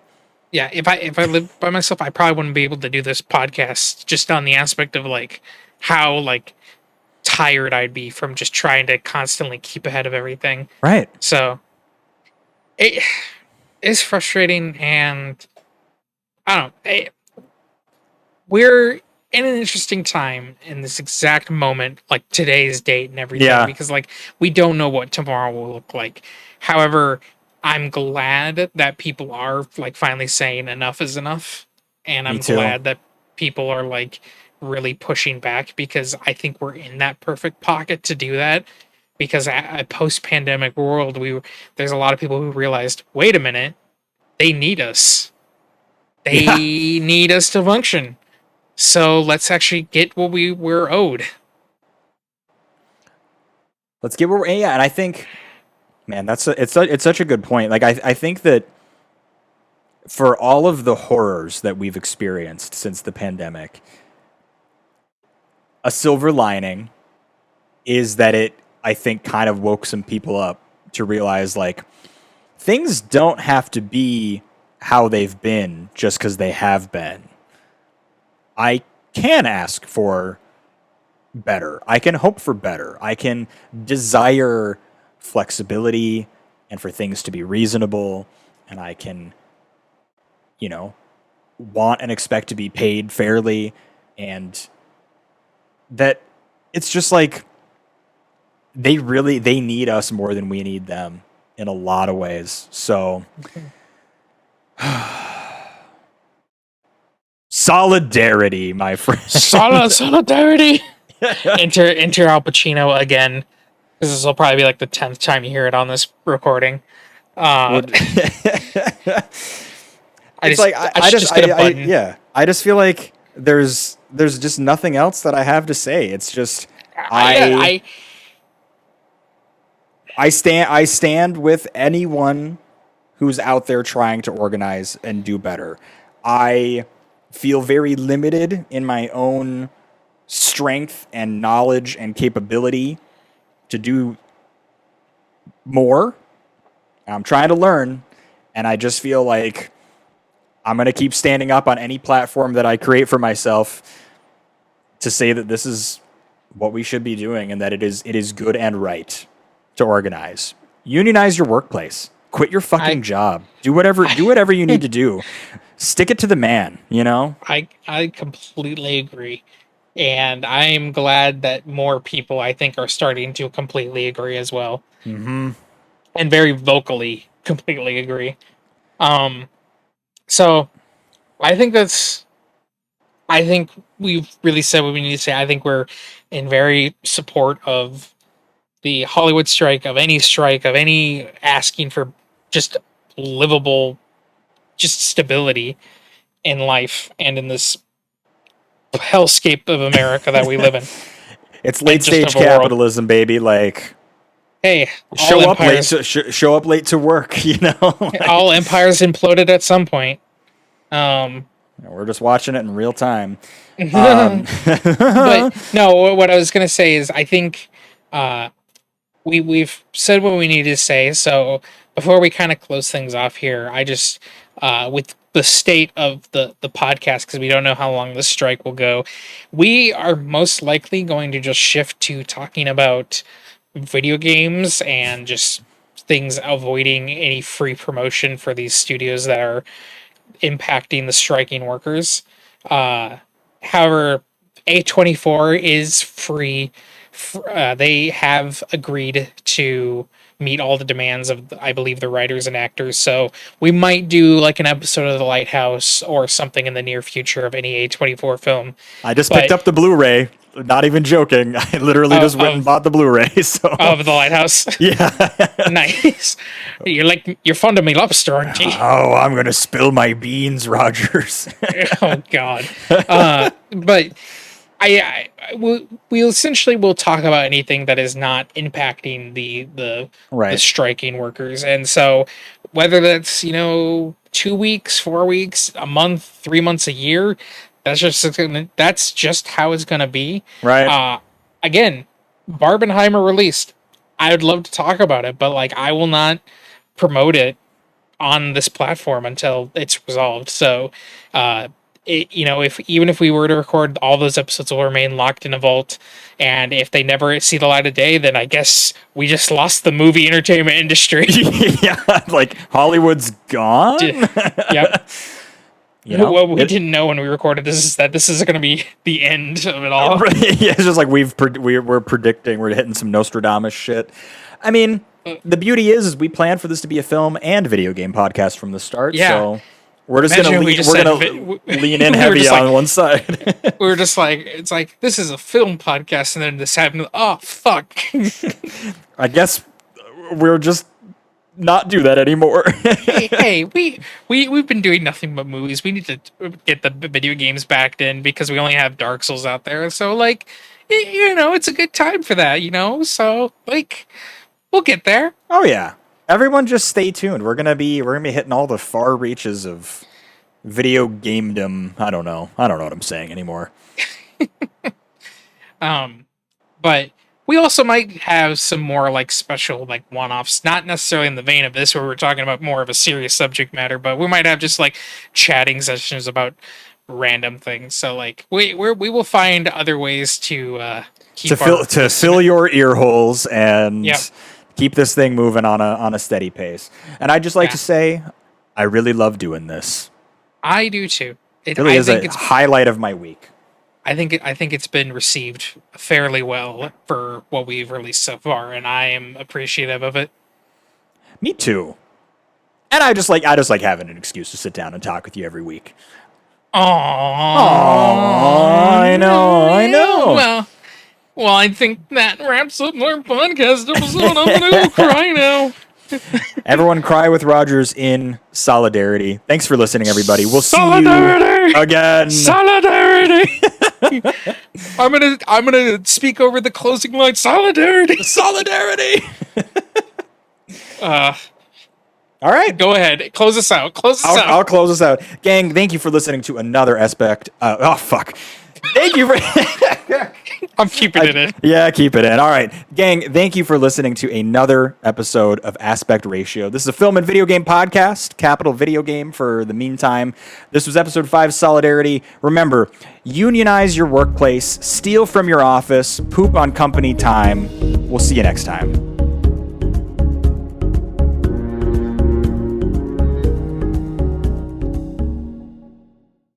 yeah, if I lived by myself, I probably wouldn't be able to do this podcast just on the aspect of like how like tired I'd be from just trying to constantly keep ahead of everything. Right. So it is frustrating, and I don't know. We're in an interesting time in this exact moment, like today's date and everything, Yeah. because like we don't know what tomorrow will look like. However, I'm glad that people are like finally saying enough is enough, and Me I'm too. glad that people are like really pushing back because I think we're in that perfect pocket to do that. Because a post-pandemic world, there's a lot of people who realized, wait a minute, they need us. Yeah. They need us to function. So let's actually get what we were owed. Let's get where we're, yeah. And I think, man, it's such a good point. Like, I think that for all of the horrors that we've experienced since the pandemic, a silver lining is that it, I think, kind of woke some people up to realize like things don't have to be how they've been just because they have been. I can ask for better. I can hope for better. I can desire flexibility and for things to be reasonable. And I can, you know, want and expect to be paid fairly. And that it's just like they need us more than we need them in a lot of ways. So solidarity, my friend. Solidarity. Enter Al Pacino again, because this will probably be like the 10th time you hear it on this recording. Uh, I It's just like I should just get a button. yeah. I just feel like there's just nothing else that I have to say. It's just I I I stand with anyone who's out there trying to organize and do better. I feel very limited in my own strength and knowledge and capability to do more. I'm trying to learn, and I just feel like I'm going to keep standing up on any platform that I create for myself to say that this is what we should be doing and that it is good and right to organize. Unionize your workplace. Quit your fucking I job. Do whatever you need to do. Stick it to the man, you know? I completely agree. And I'm glad that more people, I think, are starting to completely agree as well. Mm-hmm. And very vocally completely agree. Um, so I think I think we've really said what we need to say. I think we're in very support of the Hollywood strike, of any asking for just livable, just stability in life and in this hellscape of America that we live in. It's And late just stage of a world. capitalism, baby. Like, Hey, all show up late empires, to show up late to work. You know, Like, all empires imploded at some point. we're just watching it in real time. But no, what I was gonna say is I think uh, we've said what we need to say. So before we kind of close things off here, I just with the state of the podcast, because we don't know how long this strike will go, we are most likely going to just shift to talking about video games and just things avoiding any free promotion for these studios that are impacting the striking workers. Uh, However, A24 is free. They have agreed to meet all the demands of, I believe, the writers and actors. So we might do like an episode of The Lighthouse or something in the near future of any A24 film. I just picked But up the Blu-ray. Not even joking. I literally just went and bought the Blu-ray. So of The Lighthouse. yeah. Nice. You're fond of me lobster, aren't you? Oh, I'm gonna spill my beans, Rodgers. Oh God. But we essentially will talk about anything that is not impacting the Right. striking workers, and so whether that's 2 weeks, 4 weeks, a month, 3 months, a year, that's just how it's gonna be. Right. Again, Barbenheimer released. I would love to talk about it, but like I will not promote it on this platform until it's resolved. So, if even if we were to record, all those episodes will remain locked in a vault, and if they never see the light of day, then I guess we just lost the movie entertainment industry. Yeah, like Hollywood's gone. Yep. What we didn't know when we recorded this is that this is going to be the end of it all. Yeah, it's just like we're predicting, we're hitting some Nostradamus shit. I mean, the beauty is we planned for this to be a film and video game podcast from the start. Yeah. So we're just Imagine gonna we lean, just we're said gonna lean in we were heavy just on like- one side. We were just like, it's like, this is a film podcast, and then this happened. Oh, fuck. I guess we'll just not do that anymore. hey, we've been doing nothing but movies. We need to get the video games backed in because we only have Dark Souls out there. So, like, it's a good time for that, So, like, we'll get there. Oh yeah. Everyone just stay tuned. We're gonna be hitting all the far reaches of video gamedom. I don't know what I'm saying anymore. But we also might have some more like special like one-offs, not necessarily in the vein of this where we're talking about more of a serious subject matter, but we might have just like chatting sessions about random things. So like we will find other ways to keep fill your ear holes and Yep. keep this thing moving on a steady pace. And I'd just like Yeah. to say, I really love doing this. I do too. It really is a highlight of my week. I think it's been received fairly well for what we've released so far, and I am appreciative of it. Me too. And I just like having an excuse to sit down and talk with you every week. Aww. I know. Well, I think that wraps up our podcast episode. I'm gonna go cry now. Everyone cry with Rodgers in solidarity. Thanks for listening, everybody. We'll see Solidarity! you again. Solidarity. I'm gonna speak over the closing line. Solidarity. Solidarity. All right. Go ahead. Close us out. I'll close us out. Gang, thank you for listening to another aspect. Fuck. Thank you for... I'm keeping it in. Yeah, keep it in. All right. Gang, thank you for listening to another episode of Aspect Ratio. This is a film and video game podcast, capital video game for the meantime. This was episode 5, Solidarity. Remember, unionize your workplace, steal from your office, poop on company time. We'll see you next time.